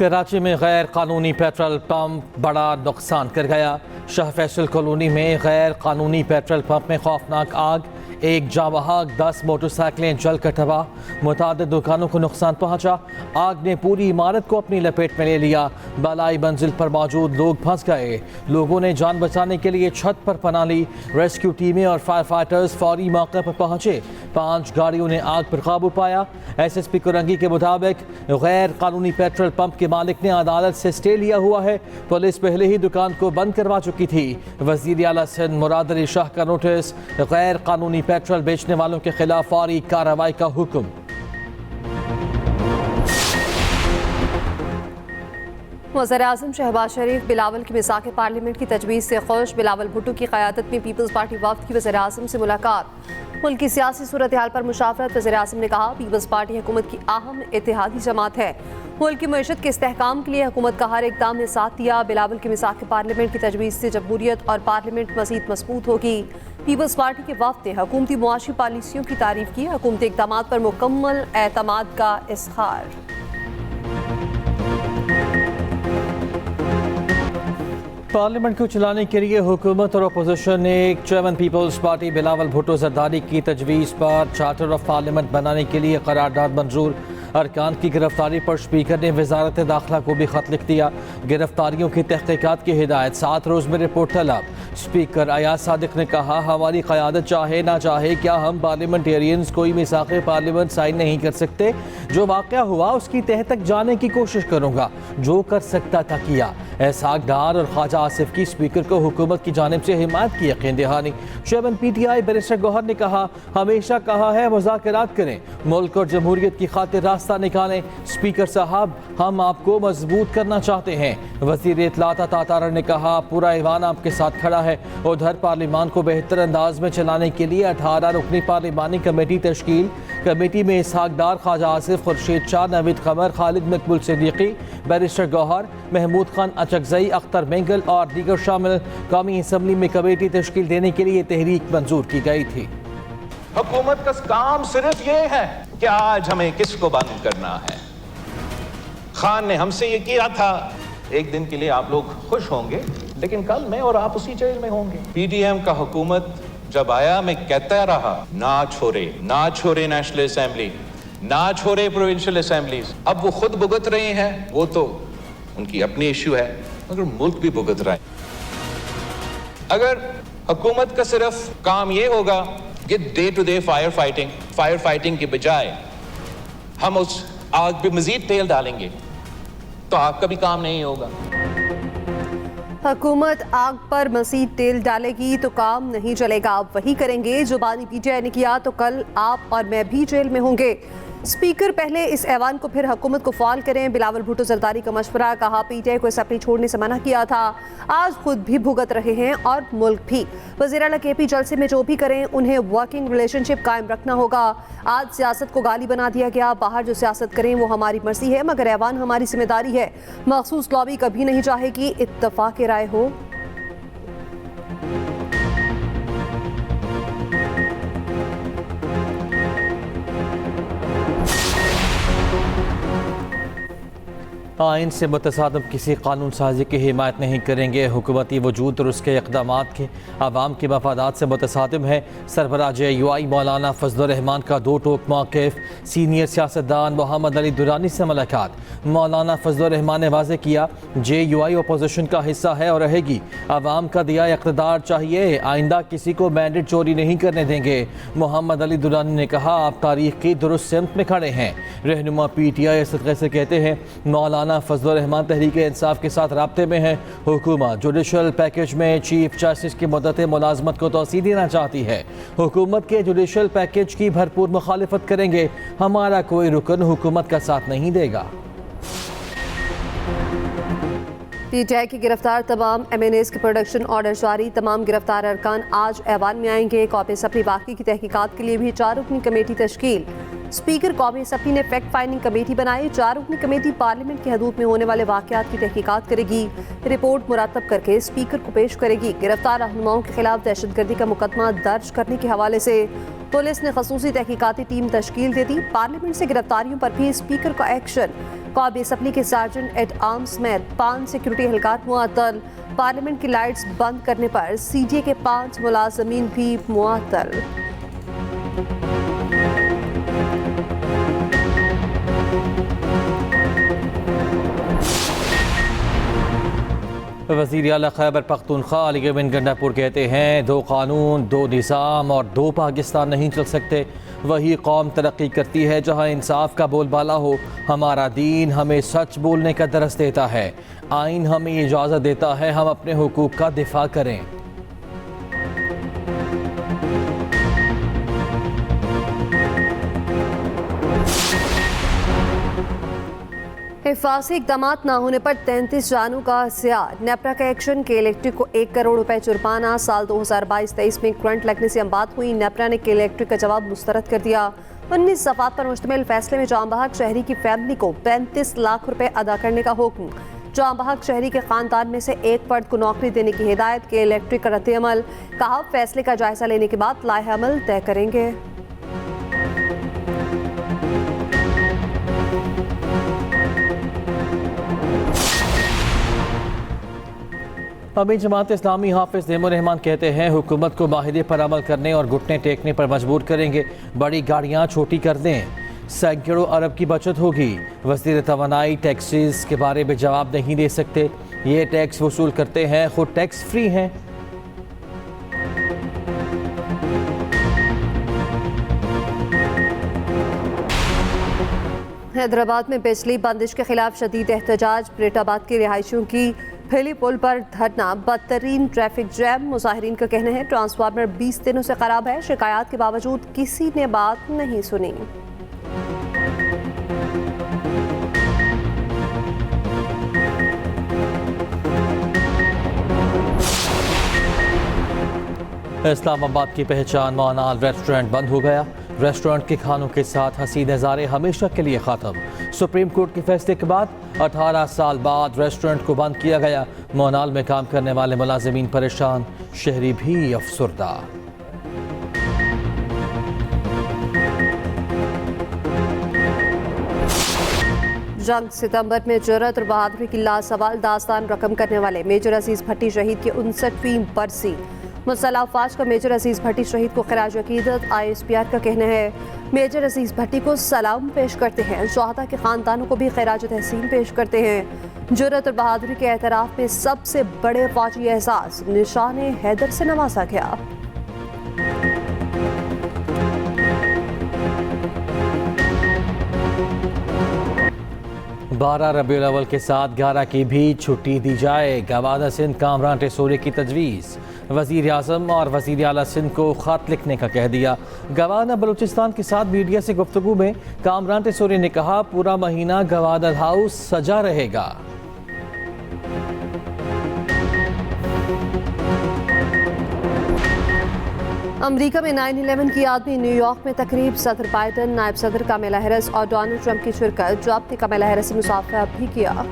कराची में गैर कानूनी पेट्रोल पंप बड़ा नुकसान कर गया। शाह फैसल कॉलोनी में गैर कानूनी पेट्रोल पंप में खौफनाक आग, एक जावहाक 10 मोटरसाइकिलें जल कर तबाह, मुतादिद दुकानों को नुकसान पहुंचा। आग ने पूरी इमारत को अपनी लपेट में ले लिया। बालाई मंजिल पर मौजूद लोग फंस गए। लोगों ने जान बचाने के लिए छत पर पनाह ली। रेस्क्यू टीमें और फायर फाइटर्स फौरी मौके पर पहुंचे। 5 गाड़ियों ने आग पर काबू पाया। SSP कुरंगी के मुताबिक गैर कानूनी पेट्रोल पंप के मालिक ने अदालत से स्टे लिया हुआ है। पुलिस पहले ही दुकान को बंद करवा चुकी थी। वज़ीर आला सिंध मुराद अली शाह का नोटिस, गैर कानूनी पेट्रोल बेचने वालों के खिलाफ फौरी कार्रवाई का हुक्म। वज़ीर-ए-आज़म शहबाज शरीफ बिलावल की मिसाक़ पार्लियामेंट की तजवीज़ से खुश। बिलावल भुट्टो की क़यादत में पीपल्स पार्टी वफ़द की वज़ीर-ए-आज़म से मुलाकात। मुल्क की सियासी सूरत हाल पर मुशावरत। वज़ीर-ए-आज़म ने कहा, पीपल्स पार्टी हुकूमत की अहम इत्तेहादी जमात है। मुल्क की मईशत के इस्तेहकाम के लिए हुकूमत का हर इक़दाम ने साथ दिया। बिलावल की मिसाक़ पार्लियामेंट की तजवीज़ से जमहूरियत और पार्लियामेंट मज़ीद मजबूत होगी। पीपल्स पार्टी के वफ़द ने हुकूमती मुआशी पॉलिसियों की तारीफ की। हुकूमती इक़दामात पर मुकम्मल एतमाद का इज़हार। पार्लियामेंट को चलाने के लिए हुकूमत और अपोजिशन ने chairman Peoples Party Bilawal Bhutto Zardari की तजवीज़ पर चार्टर ऑफ पार्लियामेंट बनाने के लिए करारदाद मंजूर। अरकान की गिरफ्तारी पर स्पीकर ने वजारत दाखिला को भी खत लिख दिया। गिरफ्तारियों की तहकीकात की हिदायत, 7 रोज़ में रिपोर्ट तलब। स्पीकर अयाज सादिक ने कहा, हमारी क़यादत चाहे ना चाहे क्या हम पार्लियामेंटेरियंस कोई मिसाक़ पार्लियामेंट साइन नहीं कर सकते। जो वाक़या हुआ उसकी तह तक जाने की कोशिश करूँगा। जो कर सकता था किया। एहसाक डार और ख्वाजा आसिफ की स्पीकर को हुकूमत की जानिब से हिमायत की यकीन दहानी। चेयरमैन PTI बैरिस्टर गौहर ने कहा, हमेशा कहा है मुज़ाकरात करें, मुल्क और जमहूरियत की खातिर रास्ता निकालें। स्पीकर साहब, हम आपको मजबूत करना चाहते हैं। वज़ीर इत्तलात तातारा ने कहा, पूरा ईवान आपके साथ खड़ा है। उधर पार्लियामान को बेहतर अंदाज में चलाने के लिए 18 रुकनी पार्लिमानी कमेटी तश्कील। कमेटी में इसहाक डार, ख्वाजा आसिफ, खुर्शीद शाह, नवीद कमर, खालिद मकबूल सिद्दीकी, बैरिस्टर गौहर, महमूद खान अचकजई, अख्तर मेंगल और दीगर शामिल। कौमी असम्बली में कमेटी तश्कील देने के लिए तहरीक मंजूर की गई थी। हुकूमत का काम सिर्फ ये है कि आज हमें किसको बंद करना है। खान ने हमसे ये किया था, एक दिन के लिए आप लोग खुश होंगे, लेकिन कल मैं और आप उसी जेल में होंगे। PDM का हुकूमत जब आया, मैं कहता रहा, ना छोड़े नेशनल असेंबली, ना छोड़े प्रोविंशियल असेंबलीज। अब वो खुद भुगत रहे हैं, वो तो उनकी अपनी इश्यू है, मगर मुल्क भी भुगत रहा है। अगर हुकूमत का सिर्फ काम ये होगा कि day to day fire fighting के बजाय हम उस आग पे मजीद तेल डालेंगे, तो आग का भी काम नहीं होगा। हुकूमत आग पर मज़ीद तेल डालेगी तो काम नहीं चलेगा। आप वही करेंगे जो बानी PTI ने किया, तो कल आप और मैं भी जेल में होंगे। स्पीकर पहले इस ऐवान को फिर हुकूमत को फाल करें। बिलावल भुट्टो जरदारी का मशवरा, कहा PTI को असेंबली छोड़ने से मना किया था, आज खुद भी भुगत रहे हैं और मुल्क भी। वज़ीर आला KP जलसे में जो भी करें, उन्हें वर्किंग रिलेशनशिप कायम रखना होगा। आज सियासत को गाली बना दिया गया, बाहर जो सियासत करें वो हमारी मर्जी है, मगर ऐवान हमारी जिम्मेदारी है। मखसूस लॉबी कभी नहीं चाहेगी इत्तफाक राय हो। आइन से मुतसादम किसी कानून साजी की हिमायत नहीं करेंगे। हुकूमती वजूद और उसके इक़दामात के आवाम के मफादात से मुतसादिम है। सरबराह JUI मौलाना फजलुर रहमान का 2 टोक मौक़िफ़। सीनियर सियासतदान मोहम्मद अली दुरानी से मुलाकात। मौलाना फजलुर रहमान ने वाज़ेह किया, JUI अपोजिशन का हिस्सा है और रहेगी। आवाम का दिया इक़्तिदार चाहिए, आइंदा किसी को मैंडेट चोरी नहीं करने देंगे। मोहम्मद अली दुरानी ने कहा, आप तारीख़ की दुरुस्त सिमत में खड़े हैं। रहनुमा PTI सदक़े से कहते हैं, मौलाना फजलुर रहमान तहरीक इंसाफ के साथ राब्ते में है। हुकूमत जुडिशल पैकेज में चीफ जस्टिस की मुद्दत मुलाजमत को तोसी देना चाहती है। हुकूमत के जुडिशल पैकेज की भरपूर मुखालिफत करेंगे। हमारा कोई रुकन हुकूमत का साथ नहीं देगा। PTI की गिरफ्तार तमाम MNAs के प्रोडक्शन ऑर्डर जारी। तमाम गिरफ्तार अरकान आज ऐवान में आएंगे। कौमी असम्बली वाक़ई की तहकीकात के लिए भी 4 रुकनी कमेटी तश्कील। स्पीकर कौमी असम्बली ने फैक्ट फाइंडिंग कमेटी बनाई। 4 रुकनी कमेटी पार्लियामेंट की हदूद में होने वाले वाक़यात की तहकीकात करेगी। रिपोर्ट मुरतब करके स्पीकर को पेश करेगी। गिरफ्तार रहनुमाओं के खिलाफ दहशतगर्दी का मुकदमा दर्ज करने के हवाले से पुलिस ने खसूसी तहकीकाती टीम तश्कील दे दी। पार्लियामेंट से गिरफ्तारियों पर भी स्पीकर का एक्शन। कौमी असम्बली के सार्जेंट एट आर्म्स समेत 5 सिक्योरिटी एहलकार मुअत्तल। पार्लियामेंट की लाइट्स बंद करने पर CDA के 5 मुलाजमीन भी मुअत्तल। वज़ीर आला खैबर पख्तूनख्वा अली बिन गंडापुर कहते हैं 2 कानून 2 निज़ाम और 2 पाकिस्तान नहीं चल सकते। वही कौम तरक्की करती है जहाँ इंसाफ का बोलबाला हो। हमारा दीन हमें सच बोलने का दरस देता है। आइन हमें इजाज़त देता है हम अपने हुकूक का दिफा करें। हिफाजी इकदाम न होने पर 33 जानों का ज़िया। नेपरा का एक्शन के इलेक्ट्रिक को 1 करोड़ रुपए जुर्माना। साल 2022-23 में करंट लगने से बात हुई। नेपरा ने के इलेक्ट्रिक का जवाब मुस्तरद कर दिया। 19 सफ़ात पर मुश्तमिल फैसले में जाम बहक शहरी की फैमिली को 35 लाख रुपए अदा करने का हुक्म। जाम बहक शहरी के खानदान में से एक फर्द को नौकरी देने की हिदायत। के इलेक्ट्रिक का रद्द-ए-अमल। कहा फैसले का जायजा लेने के बाद लाए-अमल तय करेंगे। अमीर जमात इस्लामी हाफिज नेमुर रहमान कहते हैं हुकूमत को माहिदे पर अमल करने और घुटने टेकने पर मजबूर करेंगे। बड़ी गाड़ियाँ छोटी कर दें, सैकड़ों अरब की बचत होगी। वज़ीर तवानाई टैक्सेस के बारे में जवाब नहीं दे सकते। ये टैक्स वसूल करते हैं, खुद टैक्स फ्री हैं। हैदराबाद में बिजली बंदिश के खिलाफ शदीद एहतजाज। ब्रेटाबाद की रिहायशियों की फेली पुल पर धरना, बदतरीन ट्रैफिक जैम। मुजाहिरीन का कहना है ट्रांसफार्मर 20 दिनों से खराब है। शिकायत के बावजूद किसी ने बात नहीं सुनी। इस्लामाबाद की पहचान मोनाल रेस्टोरेंट बंद हो गया। रेस्टोरेंट के खानों के साथ हंसी नज़ारे हमेशा के लिए ख़त्म। सुप्रीम कोर्ट के फैसले के बाद 18 साल बाद रेस्टोरेंट को बंद किया गया। मोनाल में काम करने वाले मुलाजिमीन परेशान, शहरी भी अफसरदा। जंग सितंबर में जुर्रत और बहादुरी की लासवाल दास्तान रकम करने वाले मेजर अजीज भट्टी शहीद की 59वीं बरसी। मुसल्लह अफवाज का मेजर अजीज भट्टी शहीद को खिराज अकीदत। ISPR का कहना है मेजर अजीज भट्टी को सलाम पेश करते हैं। शहादा के खानदानों को भी खिराज तहसीन पेश करते हैं। जुर्रत और बहादुरी के एतराफ़ में सबसे बड़े फौजी एहसास निशान हैदर से नवाजा गया। 12 रबीउल अव्वल के साथ 11 की भी छुट्टी दी जाए। गवाना सिंध कामरान टेसोरी की तजवीज़। वज़ीर आज़म और वज़ीर आला सिंध को ख़त लिखने का कह दिया। गवाना बलूचिस्तान के साथ मीडिया से गुफ्तगू में कामरान टेसोरी ने कहा पूरा महीना गवाना हाउस सजा रहेगा। अमेरिका में 9/11 की याद में न्यूयॉर्क में तकरीब। सदर बाइडन, नायब सदर कमला हैरिस और डोनाल्ड ट्रंप की शिरकत। जॉब ने कमला हैरिस से मुसाफा भी किया।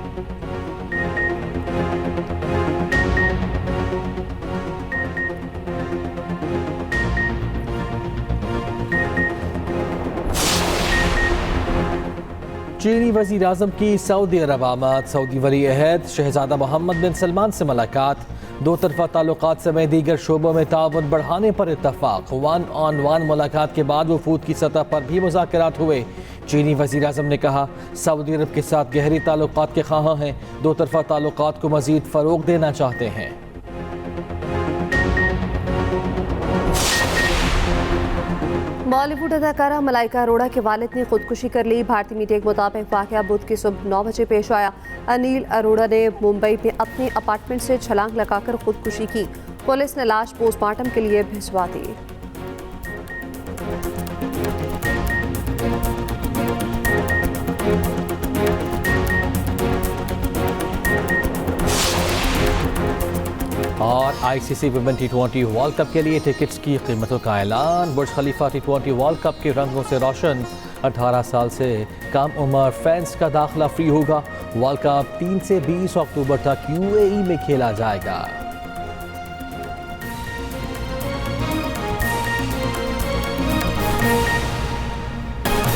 चीनी वज़ीर आज़म की सऊदी अरब आमद। सऊदी वली अहद शहजादा मोहम्मद बिन सलमान से मुलाकात। 2 तरफ़ा ताल्लुकात समेत दीगर शोबों में ताउन बढ़ाने पर इत्तफ़ाक़। 1-on-1 मुलाकात के बाद वफूद की सतह पर भी मुज़ाकरात हुए। चीनी वज़ीर आज़म ने कहा सऊदी अरब के साथ गहरी ताल्लुकात के ख़्वाह हैं। 2 तरफ़ा ताल्लुकात को मज़ीद फ़रोग़ देना चाहते हैं। बॉलीवुड अदाकारा मलाइका अरोड़ा के वालिद ने खुदकुशी कर ली। भारतीय मीडिया के मुताबिक वाक़या बुध की सुबह 9 बजे पेश आया। अनिल अरोड़ा ने मुंबई में अपने अपार्टमेंट से छलांग लगाकर खुदकुशी की। पुलिस ने लाश पोस्टमार्टम के लिए भिजवा दी। और ICC women T20 world cup के लिए टिकट्स की कीमतों का ऐलान। बुर्ज खलीफा T20 वर्ल्ड कप के रंगों से रोशन। 18 साल से कम उम्र फैंस का दाखिला फ्री होगा। वर्ल्ड कप 3 से 20 अक्टूबर तक UAE में खेला जाएगा।